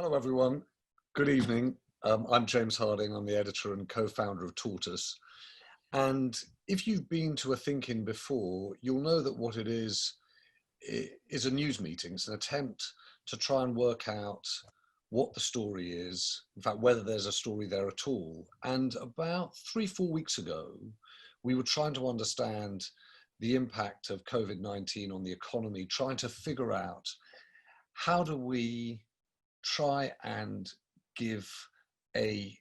Hello, everyone. Good evening. I'm James Harding. I'm the editor and co-founder of Tortoise. And if you've been to a Think-In before, you'll know that what it is a news meeting. It's an attempt to try and work out what the story is, in fact, whether there's a story there at all. And about 3-4 weeks ago, we were trying to understand the impact of COVID-19 on the economy, trying to figure out how do we try and give a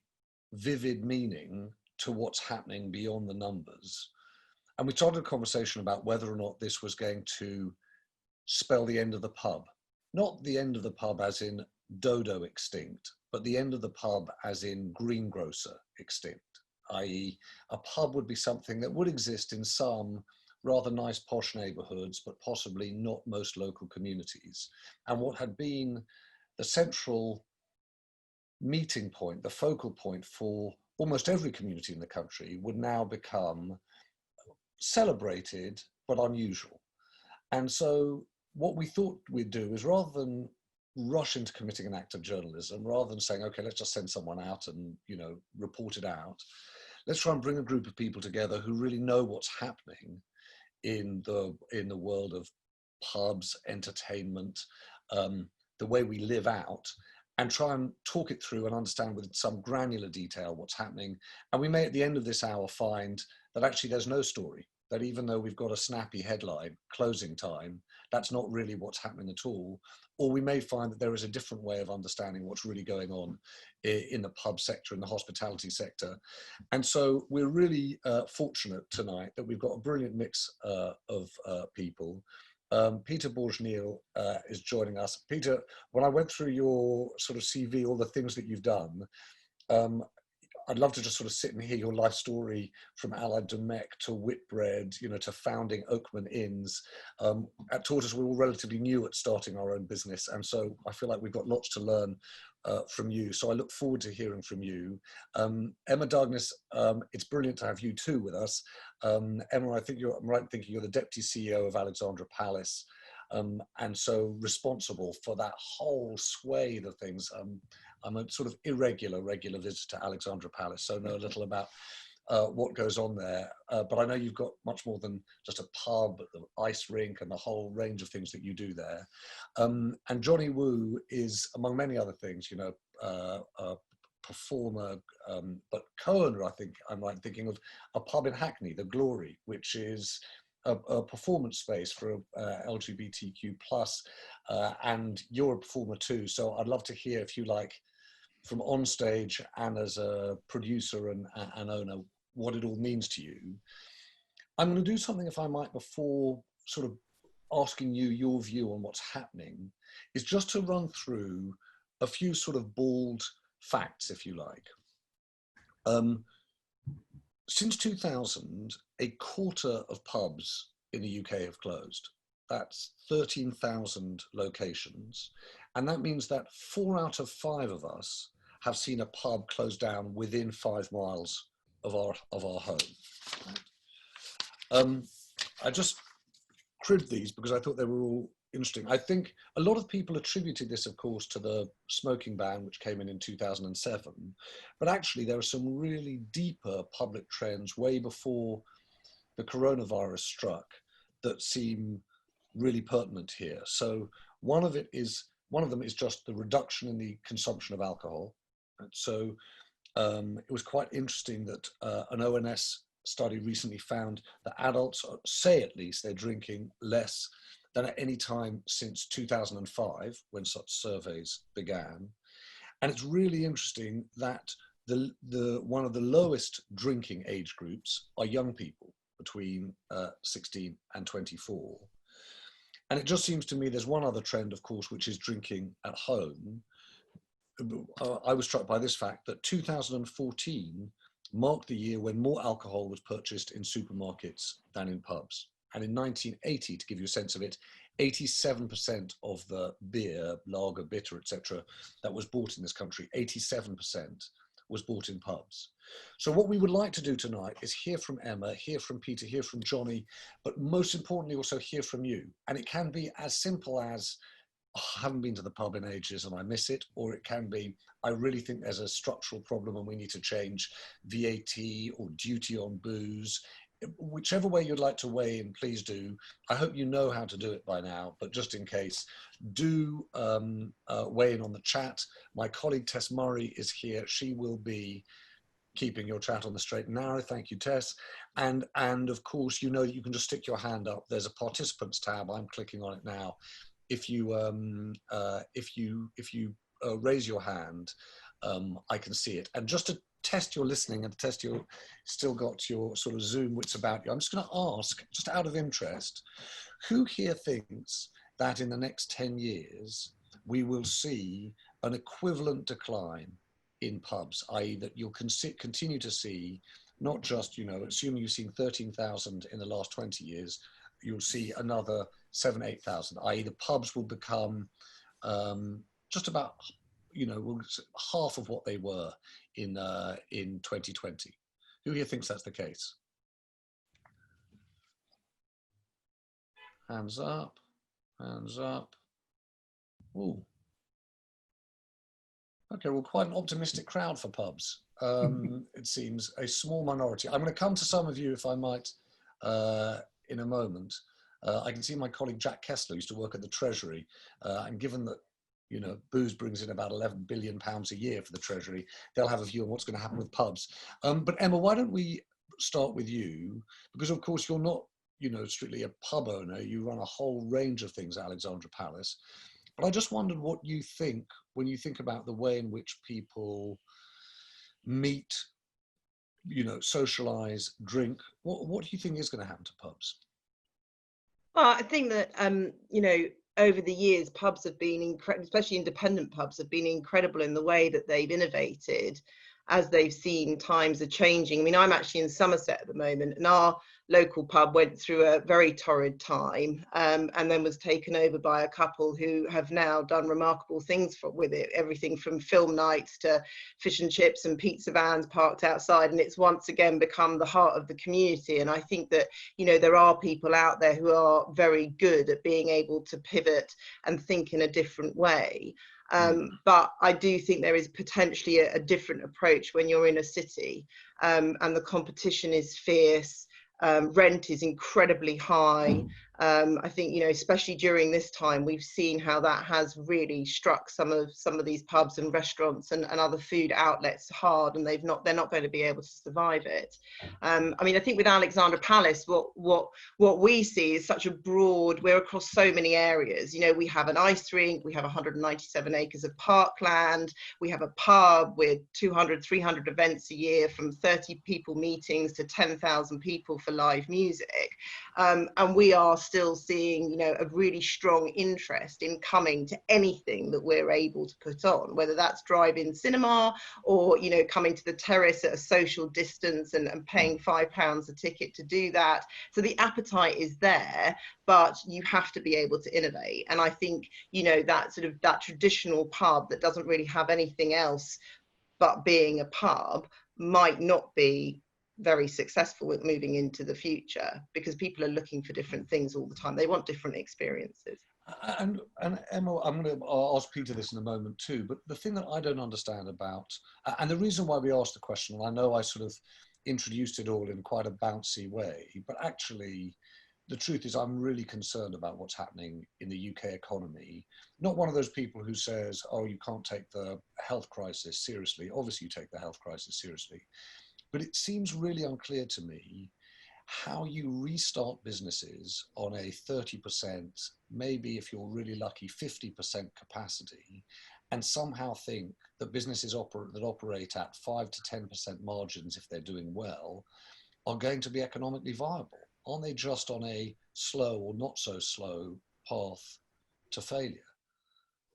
vivid meaning to what's happening beyond the numbers. And we started a conversation about whether or not this was going to spell the end of the pub. Not the end of the pub as in dodo extinct, but the end of the pub as in greengrocer extinct, i.e. a pub would be something that would exist in some rather nice posh neighborhoods, but possibly not most local communities. And what had been the central meeting point, the focal point for almost every community in the country would now become celebrated but unusual. And so what we thought we'd do is, rather than rush into committing an act of journalism, rather than saying, okay, let's just send someone out and, report it out, let's try and bring a group of people together who really know what's happening in the world of pubs, entertainment, the way we live out, and try and talk it through and understand with some granular detail what's happening. And we may at the end of this hour find that actually there's no story, that even though we've got a snappy headline, closing time, that's not really what's happening at all. Or we may find that there is a different way of understanding what's really going on in the pub sector, in the hospitality sector. And so we're really fortunate tonight that we've got a brilliant mix of people. Peter Borg-Neal is joining us. Peter, when I went through your sort of CV, all the things that you've done, I'd love to just sort of sit and hear your life story from Allied Domecq to Whitbread, to founding Oakman Inns. At Tortoise, we're all relatively new at starting our own business. And so I feel like we've got lots to learn from you. So I look forward to hearing from you. Emma Dagnes, it's brilliant to have you too with us. Emma, I'm right in thinking you're the Deputy CEO of Alexandra Palace. And so responsible for that whole swathe of things. I'm a sort of regular visitor to Alexandra Palace, so know a little about what goes on there. But I know you've got much more than just a pub, the ice rink, and the whole range of things that you do there. And Jonny Woo is, among many other things, a performer, but co-owner, I think I'm right thinking of a pub in Hackney, The Glory, which is a performance space for LGBTQ plus, and you're a performer too. So I'd love to hear, if you like, from on stage and as a producer and owner, what it all means to you. I'm going to do something, if I might, before sort of asking you your view on what's happening, is just to run through a few sort of bald facts, if you like. Since 2000, a quarter of pubs in the UK have closed. That's 13,000 locations. And that means that 4 out of 5 of us have seen a pub close down within 5 miles of our home. I just cribbed these because I thought they were all interesting. I think a lot of people attributed this, of course, to the smoking ban, which came in 2007. But actually, there are some really deeper public trends way before the coronavirus struck that seem really pertinent here. So one of them is just the reduction in the consumption of alcohol. So it was quite interesting that an ONS study recently found that adults say, at least, they're drinking less than at any time since 2005, when such surveys began. And it's really interesting that one of the lowest drinking age groups are young people between 16 and 24. And it just seems to me there's one other trend, of course, which is drinking at home. I was struck by this fact that 2014 marked the year when more alcohol was purchased in supermarkets than in pubs. And in 1980, to give you a sense of it, 87% of the beer, lager, bitter, etc., that was bought in this country, 87% was bought in pubs. So what we would like to do tonight is hear from Emma, hear from Peter, hear from Jonny, but most importantly also hear from you. And it can be as simple as "Oh, I haven't been to the pub in ages and I miss it," or it can be, "I really think there's a structural problem and we need to change VAT or duty on booze." Whichever way you'd like to weigh in, please do. I hope you know how to do it by now, but just in case, do weigh in on the chat. My colleague Tess Murray is here. She will be keeping your chat on the straight and narrow. Thank you, Tess. And of course, you know that you can just stick your hand up. There's a participants tab. I'm clicking on it now. If you raise your hand, I can see it. And just to test your listening and to test you still got your sort of Zoom wits about you, I'm just going to ask, just out of interest, who here thinks that in the next 10 years we will see an equivalent decline in pubs, i.e. that you'll continue to see, not just, you know, assuming you've seen 13,000 in the last 20 years, you'll see another 8,000, i.e. the pubs will become just about, you know, half of what they were in 2020. Who here thinks that's the case? Hands up, hands up. Ooh. Okay, well, quite an optimistic crowd for pubs. It seems a small minority. I'm going to come to some of you, if I might, in a moment. I can see my colleague Jack Kessler used to work at the Treasury, and given that, you know, booze brings in about £11 billion a year for the Treasury, they'll have a view on what's going to happen with pubs. But Emma, why don't we start with you? Because of course you're not, you know, strictly a pub owner. You run a whole range of things at Alexandra Palace. But I just wondered what you think when you think about the way in which people meet, you know, socialize, drink. What do you think is going to happen to pubs? Well, I think that, you know, over the years, pubs have been incredible, especially independent pubs have been incredible in the way that they've innovated as they've seen times are changing. I mean, I'm actually in Somerset at the moment, and our local pub went through a very torrid time, and then was taken over by a couple who have now done remarkable things with it, everything from film nights to fish and chips and pizza vans parked outside, and it's once again become the heart of the community. And I think that, you know, there are people out there who are very good at being able to pivot and think in a different way. But I do think there is potentially a different approach when you're in a city, and the competition is fierce. Rent is incredibly high. I think, you know, especially during this time, we've seen how that has really struck some of these pubs and restaurants and other food outlets hard, and they're not going to be able to survive it. I mean, I think with Alexandra Palace, what we see is such a broad, we're across so many areas. You know, we have an ice rink, we have 197 acres of parkland, we have a pub with 200, 300 events a year, from 30 people meetings to 10,000 people for live music. And we are still seeing, you know, a really strong interest in coming to anything that we're able to put on, whether that's drive-in cinema or, you know, coming to the terrace at a social distance and paying £5 a ticket to do that. So the appetite is there, but you have to be able to innovate. And I think, you know, that sort of that traditional pub that doesn't really have anything else but being a pub might not be very successful with moving into the future, because people are looking for different things all the time. They want different experiences. And Emma, I'm going to ask Peter this in a moment too, but the thing that I don't understand about, and the reason why we asked the question, and I know I sort of introduced it all in quite a bouncy way, but actually the truth is I'm really concerned about what's happening in the UK economy. Not one of those people who says, oh, you can't take the health crisis seriously. Obviously you take the health crisis seriously. But it seems really unclear to me how you restart businesses on a 30%, maybe if you're really lucky, 50% capacity, and somehow think that businesses that operate at 5 to 10% margins, if they're doing well, are going to be economically viable. Aren't they just on a slow or not so slow path to failure?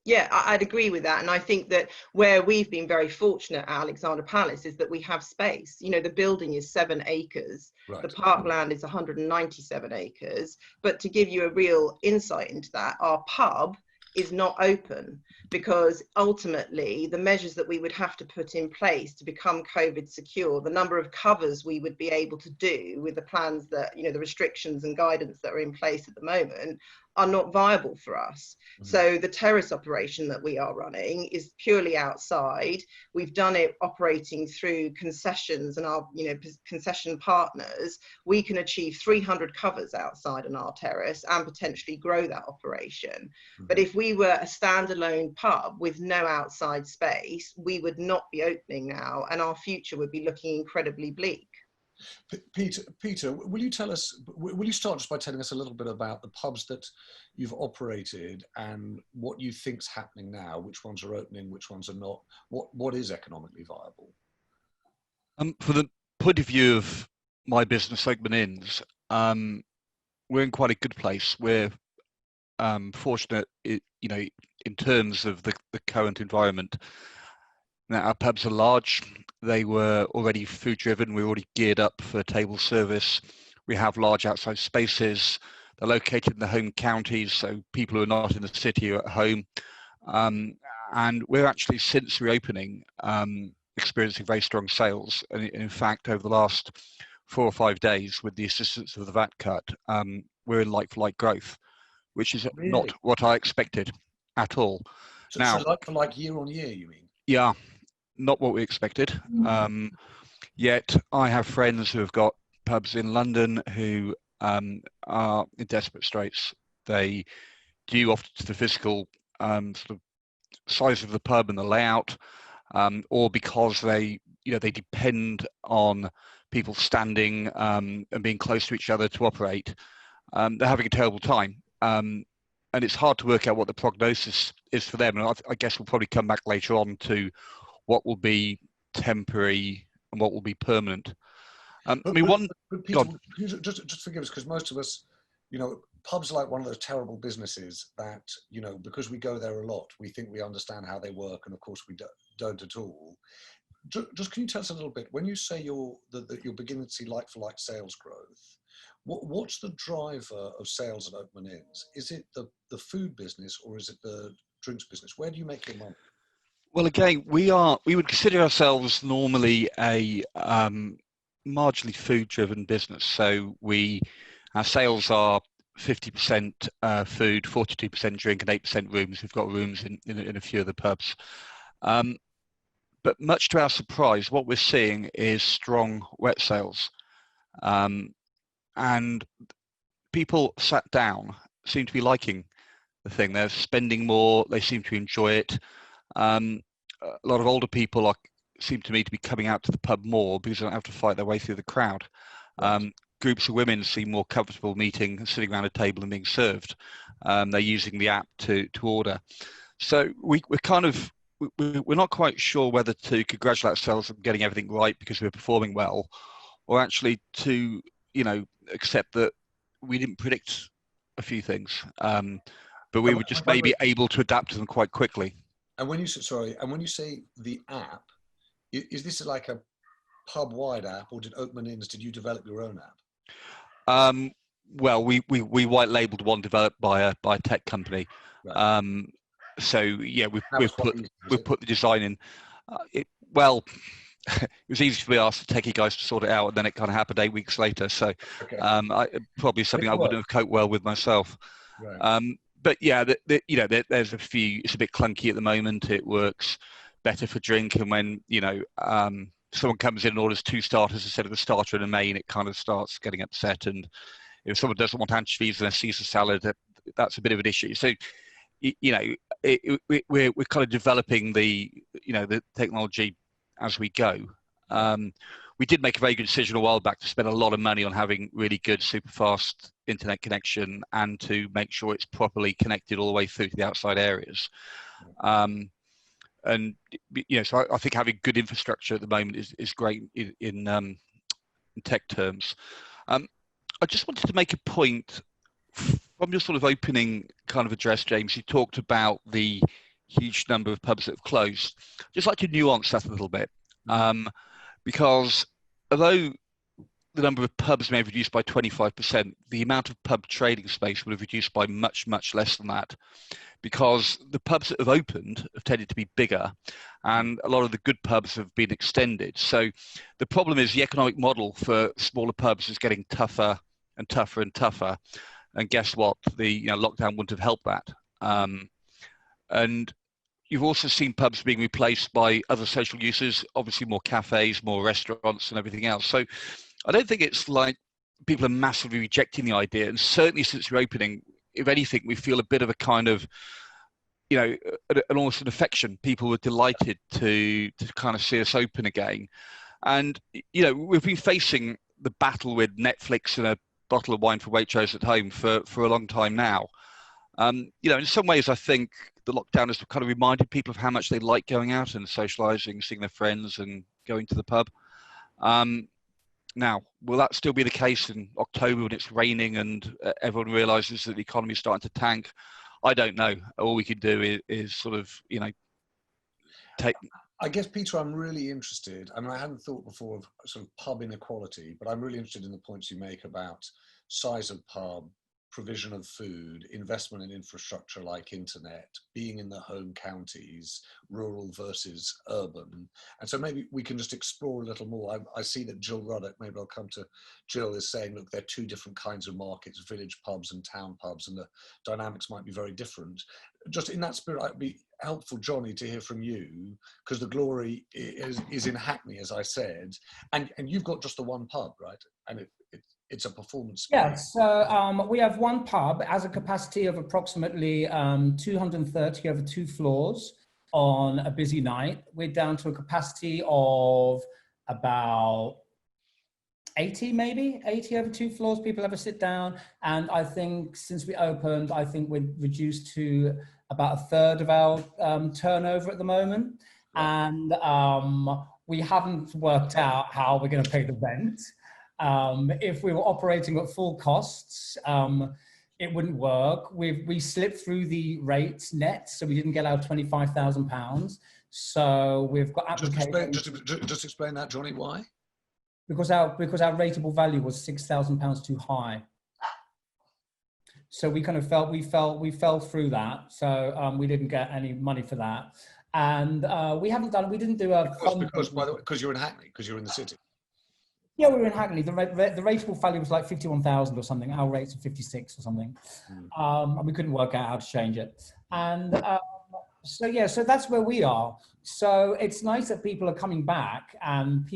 Yeah, I'd agree with that. And I think that where we've been very fortunate at Alexandra Palace is that we have space. You know, the building is 7 acres. Right. The parkland is 197 acres. But to give you a real insight into that, our pub is not open, because ultimately the measures that we would have to put in place to become COVID secure, the number of covers we would be able to do with the plans that, you know, the restrictions and guidance that are in place at the moment, are not viable for us. Mm-hmm. So the terrace operation that we are running is purely outside. We've done it operating through concessions and our, you know, concession partners. We can achieve 300 covers outside on our terrace and potentially grow that operation. Mm-hmm. But if we were a standalone pub with no outside space, we would not be opening now, and our future would be looking incredibly bleak. Peter, will you tell us, will you start just by telling us a little bit about the pubs that you've operated and what you think's happening now, which ones are opening, which ones are not, what is economically viable? For the point of view of my business, Oakman Inns, we're in quite a good place. We're fortunate, you know, in terms of the current environment. Now, our pubs are large. They were already food driven. We're already geared up for table service. We have large outside spaces. They're located in the home counties, so people who are not in the city are at home. And we're actually, since reopening, experiencing very strong sales. And in fact, over the last 4 or 5 days, with the assistance of the VAT cut, we're in like-for-like growth, which is Really? not what I expected at all. So, Now, so like for like year on year, you mean? Yeah, not what we expected. Yet I have friends who have got pubs in London who are in desperate straits. They due often to the physical sort of size of the pub and the layout, or because they depend on people standing and being close to each other to operate. They're having a terrible time. And it's hard to work out what the prognosis is for them. And I guess we'll probably come back later on to what will be temporary and what will be permanent. But Peter, just forgive us, because most of us, you know, pubs are like one of those terrible businesses that, you know, because we go there a lot, we think we understand how they work, and of course we don't at all. Just can you tell us a little bit, when you say that you're beginning to see like-for-like sales growth, what's the driver of sales at Oakman Inns? Is it the food business or is it the drinks business? Where do you make your money? Well, again, we would consider ourselves normally a marginally food-driven business. So our sales are 50% food, 42% drink, and 8% rooms. We've got rooms in a few of the pubs. But much to our surprise, what we're seeing is strong wet sales. And people sat down seem to be liking the thing. They're spending more. They seem to enjoy it. A lot of older people seem to me to be coming out to the pub more because they don't have to fight their way through the crowd. Right. Groups of women seem more comfortable meeting and sitting around a table and being served. They're using the app to order. So we're not quite sure whether to congratulate ourselves on getting everything right because we're performing well, or actually to, you know, accept that we didn't predict a few things, but we were just maybe able to adapt to them quite quickly. And when you say the app, is this like a pub-wide app, or did Oakman Inns, did you develop your own app? Well, we white labelled one developed by a tech company. Right. So yeah, we've put the design in. It was easy for me to ask the techie guys to sort it out, and then it kind of happened 8 weeks later. So probably something I wouldn't have coped well with myself. Right. But yeah, there's a few. It's a bit clunky at the moment. It works better for drink, and when someone comes in and orders 2 starters instead of the starter and a main, it kind of starts getting upset. And if someone doesn't want anchovies and a Caesar salad, that's a bit of an issue. So we're kind of developing the technology as we go. We did make a very good decision a while back to spend a lot of money on having really good, super fast internet connection and to make sure it's properly connected all the way through to the outside areas. And so I think having good infrastructure at the moment is great in tech terms. I just wanted to make a point from your sort of opening kind of address, James. You talked about the huge number of pubs that have closed. Just like to nuance that a little bit. Because although the number of pubs may have reduced by 25%, the amount of pub trading space would have reduced by much, much less than that, because the pubs that have opened have tended to be bigger and a lot of the good pubs have been extended. So the problem is the economic model for smaller pubs is getting tougher and tougher and tougher. And guess what? The lockdown wouldn't have helped that. And you've also seen pubs being replaced by other social uses, obviously more cafes, more restaurants and everything else. So I don't think it's like people are massively rejecting the idea. And certainly since reopening, if anything, we feel a bit of a kind of, an almost an affection. People were delighted to kind of see us open again. And, we've been facing the battle with Netflix and a bottle of wine for Waitrose at home for a long time now. In some ways, I think the lockdown has kind of reminded people of how much they like going out and socializing, seeing their friends and going to the pub. Now, will that still be the case in October when it's raining and everyone realizes that the economy is starting to tank? I don't know. All we can do is sort of, take... I guess, Peter, I'm really interested. I mean, I hadn't thought before of sort of pub inequality, but I'm really interested in the points you make about size of pub, provision of food, investment in infrastructure like internet, being in the home counties, rural versus urban. And so maybe we can just explore a little more. I see that Jill Ruddock, maybe I'll come to Jill, is saying, look, there are two different kinds of markets, village pubs and town pubs, and the dynamics might be very different. Just in that spirit, it'd be helpful, Jonny, to hear from you, because the glory is in Hackney, as I said, and you've got just the one pub, right? And it's a performance space. Yeah, so we have one pub, it has a capacity of approximately 230 over 2 floors on a busy night. We're down to a capacity of about 80 maybe, 80 over 2 floors, people have a sit down. And I think since we opened, I think we're reduced to about a third of our turnover at the moment. And we haven't worked out how we're going to pay the rent. If we were operating at full costs, it wouldn't work. We slipped through the rates net, so we didn't get our £25,000. So we've got applications. Just explain that, Jonny. Why? Because our rateable value was £6,000 too high. So we kind of we fell through that. So we didn't get any money for that, and we didn't do a. Because you're in Hackney, because you're in the city. Yeah, we were in Hackney. The rateable value was like 51,000 or something. Our rates are 56 or something, and we couldn't work out how to change it. And so that's where we are. So it's nice that people are coming back, and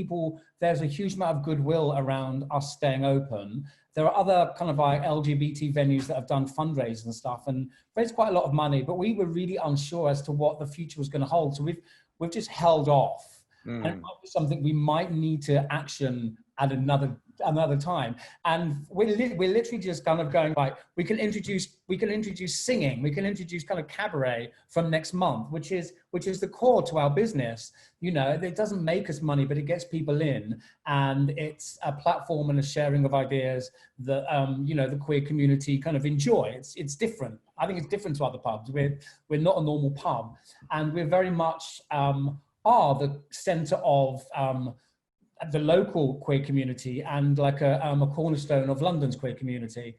there's a huge amount of goodwill around us staying open. There are other kind of like LGBT venues that have done fundraisers and stuff and raised quite a lot of money, but we were really unsure as to what the future was going to hold. So we've just held off. And it might be something we might need to action at another time. And we're literally just kind of going, like, we can introduce singing, we can introduce kind of cabaret from next month, which is the core to our business. It doesn't make us money, but it gets people in, and it's a platform and a sharing of ideas that the queer community kind of enjoy. It's different. I think it's different to other pubs. We're not a normal pub, and we're very much are the centre of the local queer community and like a cornerstone of London's queer community.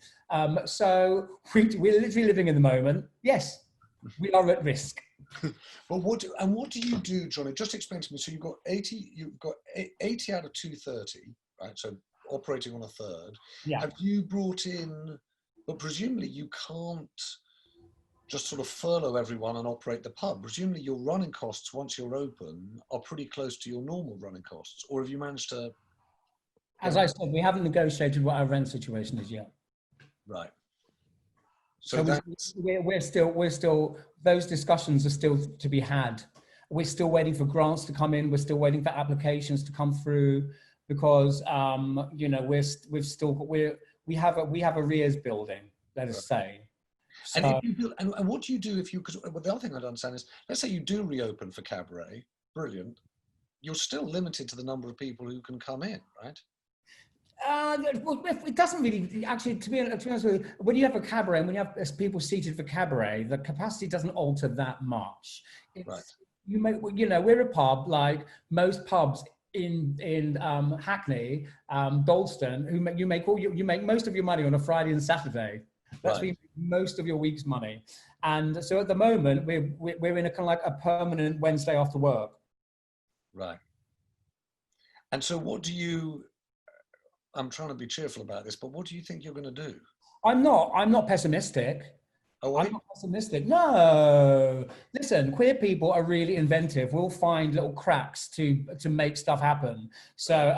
So we're literally living in the moment. Yes, we are at risk. Well, what do you do, Jonny? Just explain to me. So you've got 80 out of 230, right? So operating on a third. Yeah. Have you brought in? But presumably you can't just sort of furlough everyone and operate the pub. Presumably your running costs once you're open are pretty close to your normal running costs, or have you managed to? As I said, we haven't negotiated what our rent situation is yet. Right. So we're still, those discussions are still to be had. We're still waiting for grants to come in. We're still waiting for applications to come through because, we have arrears building, let us say. So, and what do you do if you, because the other thing I don't understand is, let's say you do reopen for cabaret, brilliant, you're still limited to the number of people who can come in, right? Well, it doesn't really, actually, to be honest with you, when you have a cabaret and when you have people seated for cabaret, the capacity doesn't alter that much. Right. We're a pub like most pubs in Hackney, Dalston, you make most of your money on a Friday and Saturday. That's where you make most of your week's money. And so at the moment, we're in a kind of like a permanent Wednesday after work. Right. And so what do you, I'm trying to be cheerful about this, but what do you think you're going to do? I'm not pessimistic. Oh, I'm not pessimistic. No, listen, queer people are really inventive. We'll find little cracks to make stuff happen. So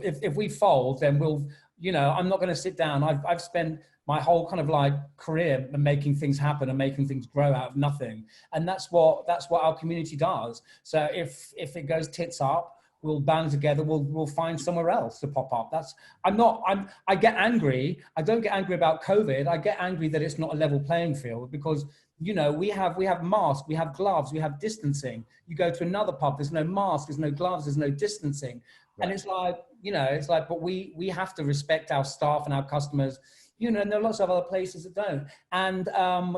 if we fold, then we'll, you know, I'm not going to sit down. I've spent my whole kind of like career making things happen and making things grow out of nothing, and that's what our community does. So if it goes tits up, we'll band together. We'll find somewhere else to pop up. I get angry. I don't get angry about COVID. I get angry that it's not a level playing field because, you know, we have masks, we have gloves, we have distancing. You go to another pub, there's no mask, there's no gloves, there's no distancing. Right. And it's like, you know, it's like, but we have to respect our staff and our customers, you know, and there are lots of other places that don't. And,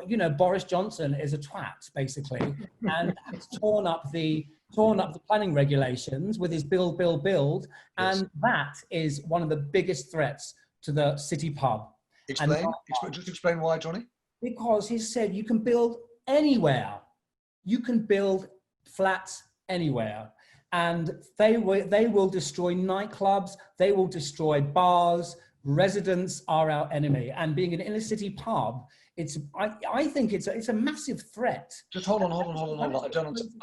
you know, Boris Johnson is a twat, basically, and has torn up the planning regulations with his build. Yes. And that is one of the biggest threats to the city pub. Just explain why, Jonny. Because he said you can build anywhere. You can build flats anywhere. And they will destroy nightclubs, they will destroy bars. Residents are our enemy. And being an inner city pub, I think it's a massive threat. Just hold on. I don't understand.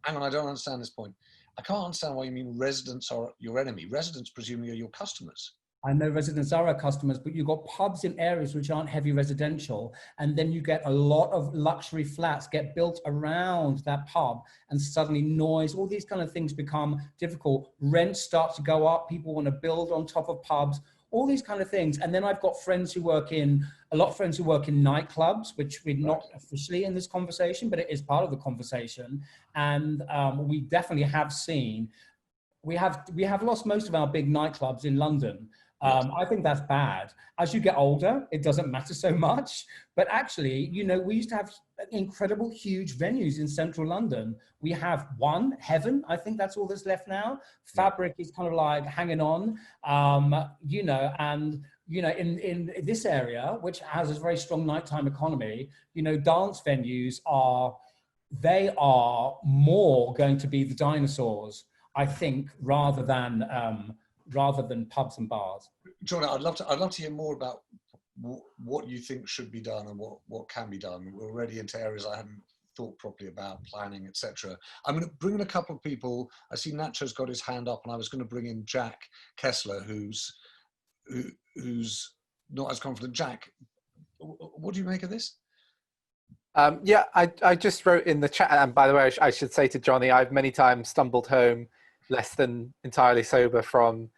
Hang on, I don't understand this point. I can't understand why you mean residents are your enemy. Residents presumably are your customers. I know residents are our customers, but you've got pubs in areas which aren't heavy residential, and then you get a lot of luxury flats get built around that pub, and suddenly noise, all these kind of things become difficult. Rents start to go up, people want to build on top of pubs, all these kind of things. And then I've got friends who work in nightclubs, which we're not officially in this conversation, but it is part of the conversation. And we definitely have seen, we have lost most of our big nightclubs in London. I think that's bad. As you get older, it doesn't matter so much. But actually, you know, we used to have incredible, huge venues in central London. We have one, Heaven, I think that's all that's left now. Fabric is kind of like hanging on, you know, and, you know, in this area, which has a very strong nighttime economy, you know, dance venues are more going to be the dinosaurs, I think, rather than pubs and bars. Jonny, I'd love to hear more about what you think should be done and what can be done. We're already into areas I hadn't thought properly about, planning, etc. I'm going to bring in a couple of people. I see Nacho's got his hand up, and I was going to bring in Jack Kessler, who's not as confident. Jack, what do you make of this? Yeah, I just wrote in the chat, and by the way, I should say to Jonny, I've many times stumbled home less than entirely sober from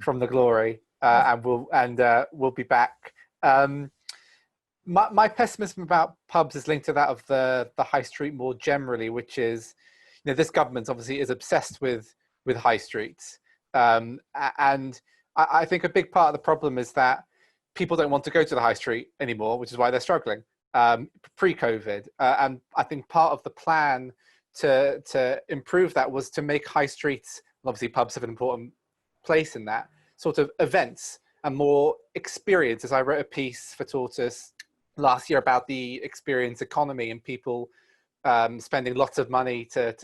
the glory, and we'll be back. My pessimism about pubs is linked to that of the high street more generally, which is, you know, this government obviously is obsessed with high streets, and I think a big part of the problem is that people don't want to go to the high street anymore, which is why they're struggling pre-COVID, and I think part of the plan to improve that was to make high streets, obviously pubs have an important place in that, sort of events and more experiences. I wrote a piece for Tortoise last year about the experience economy and people spending lots of money to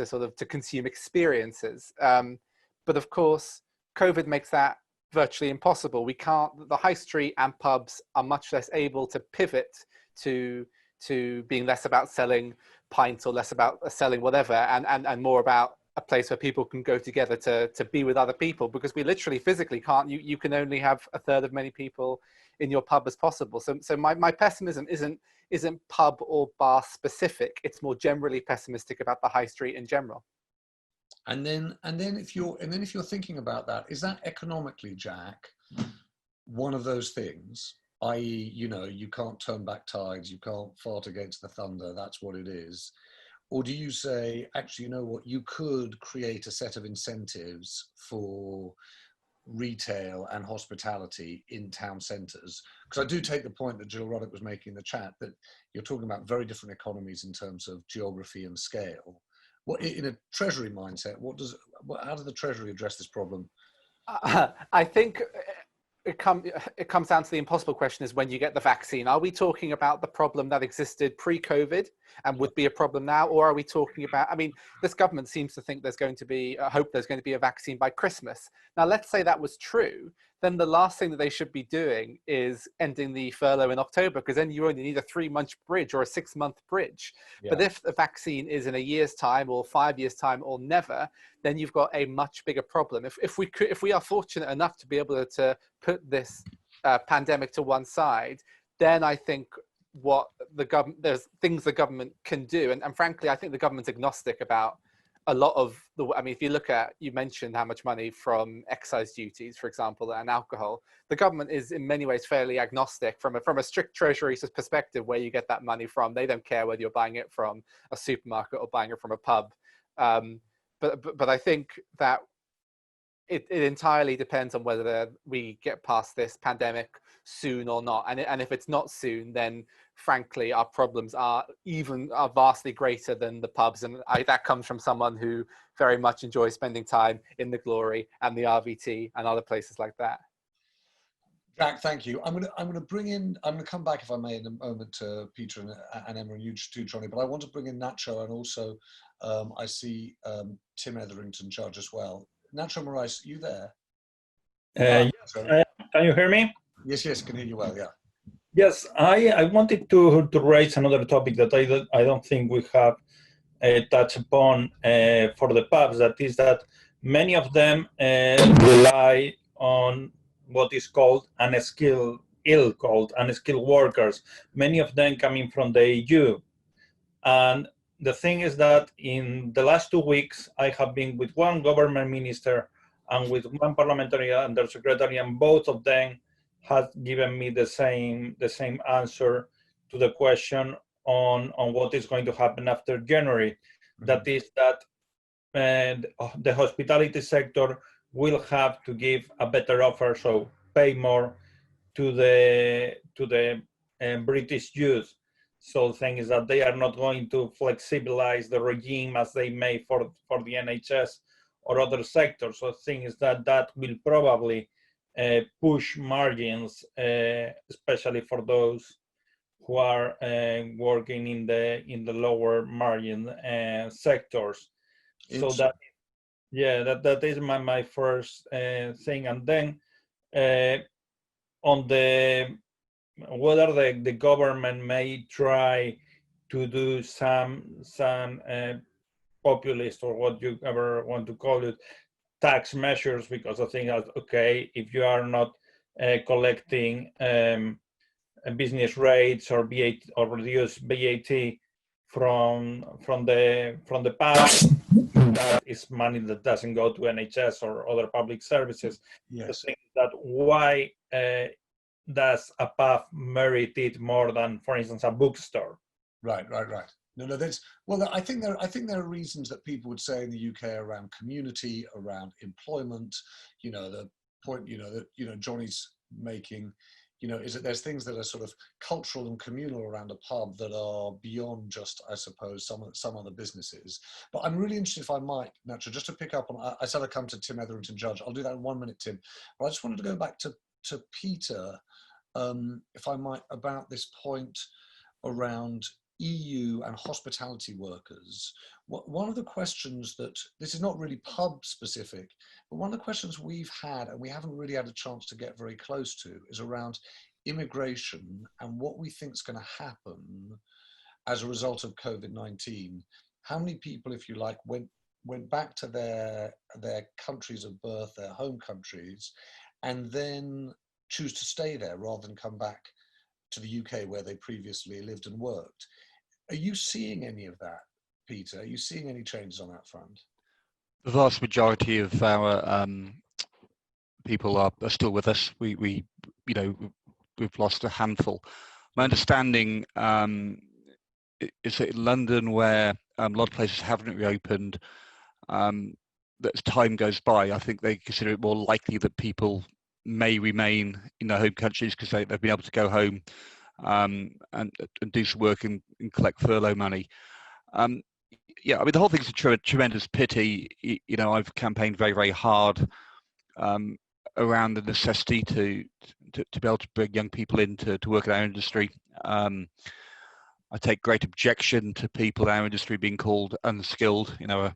consume experiences. But of course, COVID makes that virtually impossible. The high street and pubs are much less able to pivot to being less about selling pints or less about selling whatever, and more about a place where people can go together to be with other people, because we literally physically can't. You can only have a third of many people in your pub as possible. So my pessimism isn't pub or bar specific. It's more generally pessimistic about the high street in general. And then if you're thinking about that, is that economically, Jack, one of those things? I.e., you know, you can't turn back tides, you can't fart against the thunder, that's what it is. Or do you say, actually, you know what, you could create a set of incentives for retail and hospitality in town centres? Because I do take the point that Jill Ruddock was making in the chat, that you're talking about very different economies in terms of geography and scale. What, in a Treasury mindset, how does the Treasury address this problem? I think it comes down to the impossible question, is when you get the vaccine. Are we talking about the problem that existed pre-COVID and would be a problem now? Or are we talking about, I mean, this government seems to think there's going to be, hope there's going to be a vaccine by Christmas. Now, let's say that was true. then the last thing that they should be doing is ending the furlough in October, because then you only need a 3-month bridge or a 6-month bridge. Yeah. But if the vaccine is in a year's time or 5 years' time or never, then you've got a much bigger problem. If we are fortunate enough to be able to put this pandemic to one side, then I think there's things the government can do. And frankly, I think the government's agnostic about a lot of I mean, if you look at, you mentioned how much money from excise duties, for example, and alcohol, the government is in many ways fairly agnostic from a strict treasury perspective where you get that money from. They don't care whether you're buying it from a supermarket or buying it from a pub. But I think that it entirely depends on whether we get past this pandemic soon or not. And if it's not soon, then frankly, our problems are vastly greater than the pubs. And that comes from someone who very much enjoys spending time in the Glory and the RVT and other places like that. Jack, thank you. I'm going to come back, if I may, in a moment to Peter and Emma and you too, Jonny, but I want to bring in Nacho, and also I see Tim Etherington Judge as well. Nacho Morais, are you there? Yes, can you hear me? Yes, can hear you well, yeah. Yes, I wanted to raise another topic that I don't think we have touched upon for the pubs. That is that many of them rely on what is called unskilled workers. Many of them coming from the EU, and the thing is that in the last 2 weeks, I have been with one government minister and with one parliamentary undersecretary, and both of them have given me the same answer to the question on what is going to happen after January. Mm-hmm. That is that the hospitality sector will have to give a better offer, so pay more to the British youth. So the thing is that they are not going to flexibilize the regime as they may for the NHS or other sectors. So the thing is that will probably push margins, especially for those who are working in the lower margin sectors. So that is my first thing. And then on whether the government may try to do some populist, or what you ever want to call it, tax measures, because I think that, okay, if you are not collecting business rates or VAT or reduced VAT from the past, that is money that doesn't go to NHS or other public services. Yes. The thing is that why does a pub merit it more than, for instance, a bookstore? Right. No. I think there are reasons that people would say in the UK around community, around employment. The point that Jonny's making, is that there's things that are sort of cultural and communal around a pub that are beyond just, I suppose, some other businesses. But I'm really interested, if I might, Nacho, just to pick up on. I said I'd come to Tim Etherington Judge. I'll do that in 1 minute, Tim. But I just wanted to go back to Peter, if I might, about this point around EU and hospitality workers. One of the questions that, this is not really pub specific, but one of the questions we've had, and we haven't really had a chance to get very close to, is around immigration and what we think is going to happen as a result of COVID-19. How many people, if you like, went back to their countries of birth, their home countries, and then choose to stay there rather than come back to the UK where they previously lived and worked. Are you seeing any of that, Peter? Are you seeing any changes on that front? The vast majority of our people are still with us. We've lost a handful. My understanding is that in London, where a lot of places haven't reopened, that as time goes by, I think they consider it more likely that people may remain in their home countries because they've been able to go home and do some work and collect furlough money. The whole thing's a tremendous pity. I've campaigned very, very hard around the necessity to be able to bring young people in to work in our industry. I take great objection to people in our industry being called unskilled. A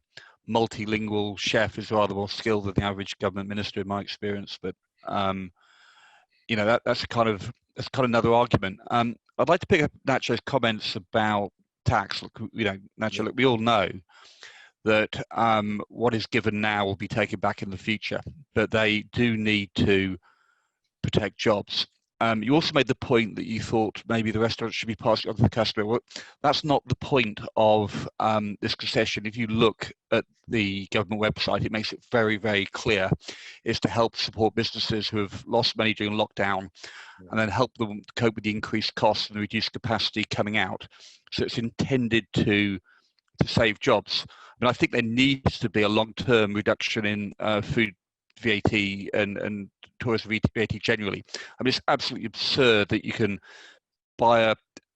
multilingual chef is rather more skilled than the average government minister in my experience, but You know, that's kind of another argument. I'd like to pick up Nacho's comments about tax. Look, you know, Nacho, look, we all know that what is given now will be taken back in the future, but they do need to protect jobs. You also made the point that you thought maybe the restaurant should be passed on to the customer. Well, that's not the point of this concession. If you look at the government website, it makes it very, very clear. It's to help support businesses who have lost money during lockdown, and then help them cope with the increased costs and the reduced capacity coming out. So it's intended to save jobs. I mean, I think there needs to be a long-term reduction in food VAT and tourism VAT generally. I mean, it's absolutely absurd that you can buy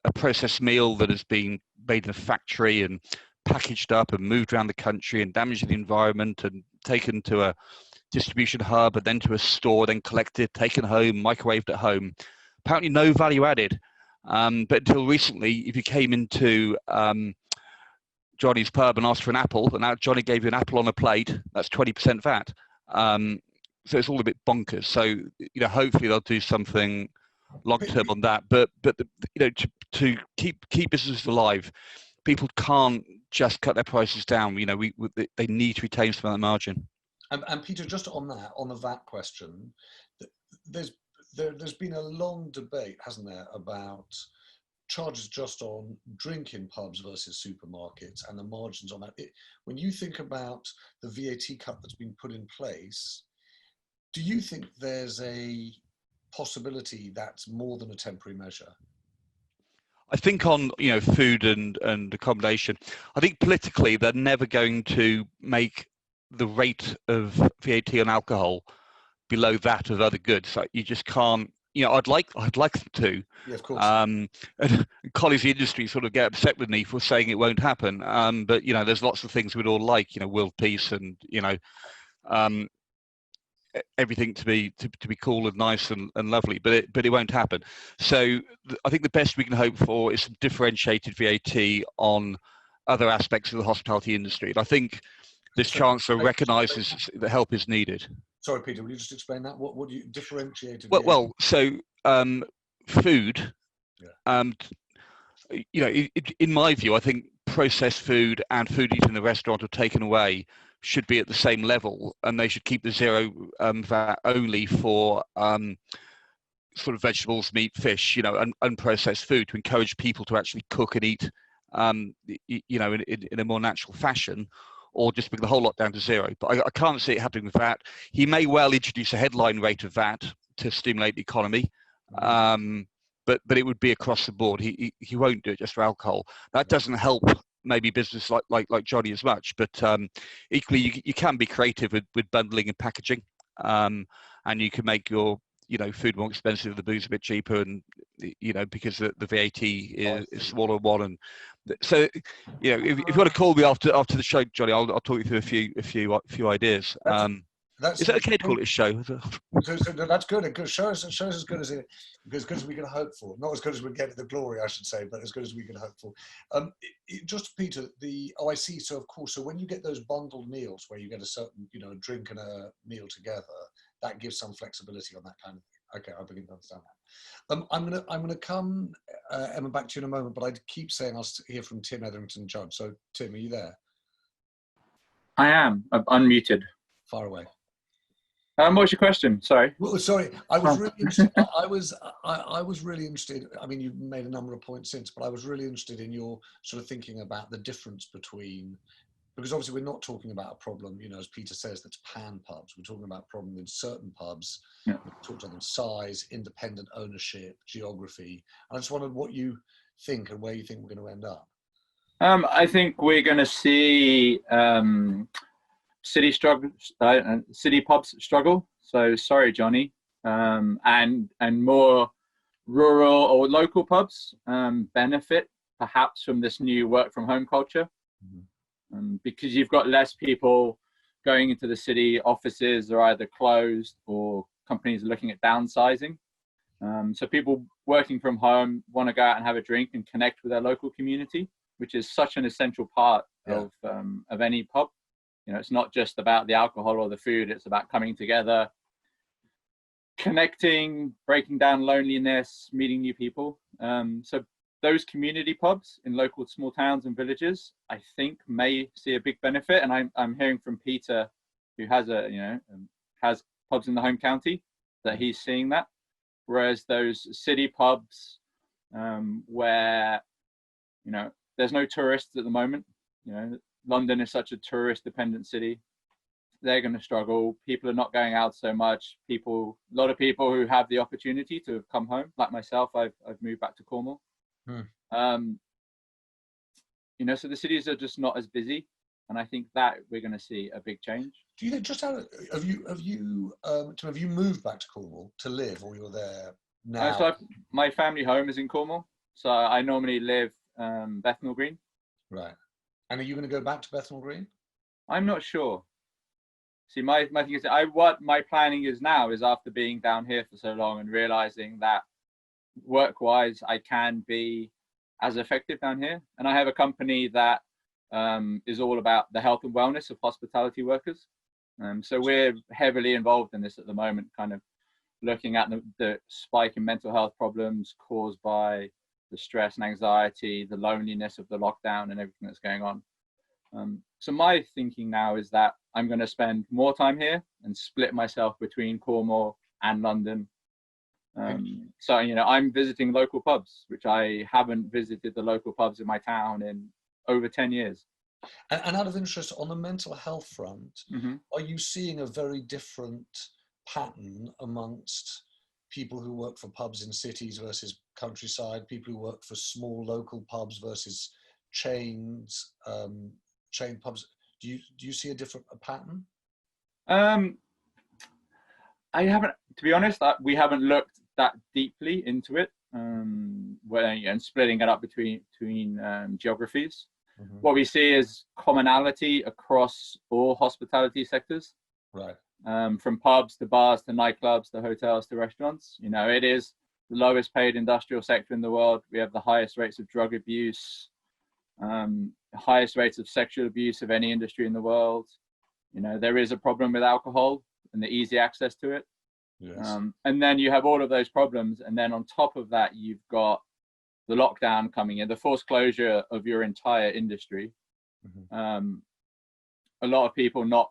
a processed meal that has been made in a factory and packaged up and moved around the country and damaged the environment and taken to a distribution hub and then to a store, then collected, taken home, microwaved at home. Apparently no value added. But until recently, if you came into Johnny's pub and asked for an apple, and now Johnny gave you an apple on a plate, that's 20% VAT. So it's all a bit bonkers. So, you know, hopefully they'll do something long term on that. But you know, to keep businesses alive, people can't just cut their prices down. You know, they need to retain some of that margin. And Peter, just on that, on the VAT question, there's been a long debate, hasn't there, about charges just on drink in pubs versus supermarkets and the margins on that. When you think about the VAT cut that's been put in place, do you think there's a possibility that's more than a temporary measure? I think on, you know, food and accommodation, I think politically they're never going to make the rate of VAT on alcohol below that of other goods. Like, you just can't. You know, I'd like them to. Yeah, of course. And colleagues in the industry sort of get upset with me for saying it won't happen. But you know, there's lots of things we'd all like. You know, world peace and, you know, everything to be cool and nice and lovely. But it won't happen. So I think the best we can hope for is some differentiated VAT on other aspects of the hospitality industry. And I think this chancellor recognises that help is needed. Sorry, Peter, will you just explain that? What do you differentiate? Well, so food, you know, in my view, I think processed food and food eaten in the restaurant or taken away should be at the same level, and they should keep the zero VAT only for sort of vegetables, meat, fish, you know, and unprocessed food, to encourage people to actually cook and eat, you know, in a more natural fashion, or just bring the whole lot down to zero. But I can't see it happening with VAT. He may well introduce a headline rate of VAT to stimulate the economy, but it would be across the board. He won't do it just for alcohol. That doesn't help maybe business like Johnny as much, but equally you can be creative with bundling and packaging, and you can make your, you know, food more expensive, the booze a bit cheaper, and, you know, because the VAT is smaller one. And so, you know, if you want to call me after the show, Johnny, I'll talk you through a few ideas. Is it okay to call it a show? So that's good. A good show is as good as we can hope for. Not as good as we get to the glory, I should say, but as good as we can hope for. Just Peter, I see. So of course, so when you get those bundled meals where you get a certain, you know, a drink and a meal together, that gives some flexibility on that kind of thing. Okay, I begin to understand that. I'm gonna come, Emma, back to you in a moment, but I keep saying I'll hear from Tim Etherington Judge. So Tim, are you there? I am. I'm unmuted. Far away. What's your question? Sorry. Well, sorry, I was really interested. I was really interested. I mean, you've made a number of points since, but I was really interested in your sort of thinking about the difference between, because obviously we're not talking about a problem, you know, as Peter says, that's pan pubs. We're talking about a problem in certain pubs. Yeah. We talked about size, independent ownership, geography. And I just wondered what you think and where you think we're going to end up. I think we're going to see city pubs struggle. So sorry, Johnny, and more rural or local pubs benefit perhaps from this new work from home culture, because you've got less people going into the city. Offices are either closed or companies are looking at downsizing. So people working from home want to go out and have a drink and connect with their local community, which is such an essential part of any pub. You know, it's not just about the alcohol or the food, it's about coming together, connecting, breaking down loneliness, meeting new people. So those community pubs in local small towns and villages, I think, may see a big benefit. And I'm hearing from Peter, who has has pubs in the home county, that he's seeing that. Whereas those city pubs, where there's no tourists at the moment. London is such a tourist-dependent city. They're going to struggle. People are not going out so much. A lot of people who have the opportunity to have come home, like myself, I've moved back to Cornwall. So the cities are just not as busy, and I think that we're going to see a big change. Do you think, just out of, have you moved back to Cornwall to live, or you're there now? So my family home is in Cornwall, so I normally live Bethnal Green. Right. And are you going to go back to Bethnal Green? I'm not sure. See, my thing is, what my planning is now is, after being down here for so long and realizing that work-wise I can be as effective down here, and I have a company that is all about the health and wellness of hospitality workers. So we're heavily involved in this at the moment, kind of looking at the spike in mental health problems caused by the stress and anxiety, the loneliness of the lockdown and everything that's going on. So my thinking now is that I'm going to spend more time here and split myself between Cornwall and London. So, I'm visiting local pubs, which I haven't visited the local pubs in my town in over 10 years. And out of interest, on the mental health front, are you seeing a very different pattern amongst people who work for pubs in cities versus countryside, people who work for small local pubs versus chain pubs? Do you see a pattern? I haven't, to be honest. We haven't looked that deeply into it, and splitting it up between geographies. What we see is commonality across all hospitality sectors. Right. From pubs to bars to nightclubs to hotels to restaurants. It is the lowest paid industrial sector in the world. We have the highest rates of drug abuse, highest rates of sexual abuse of any industry in the world. There is a problem with alcohol and the easy access to it. Yes. And then you have all of those problems, and then on top of that, you've got the lockdown coming in, the forced closure of your entire industry. A lot of people not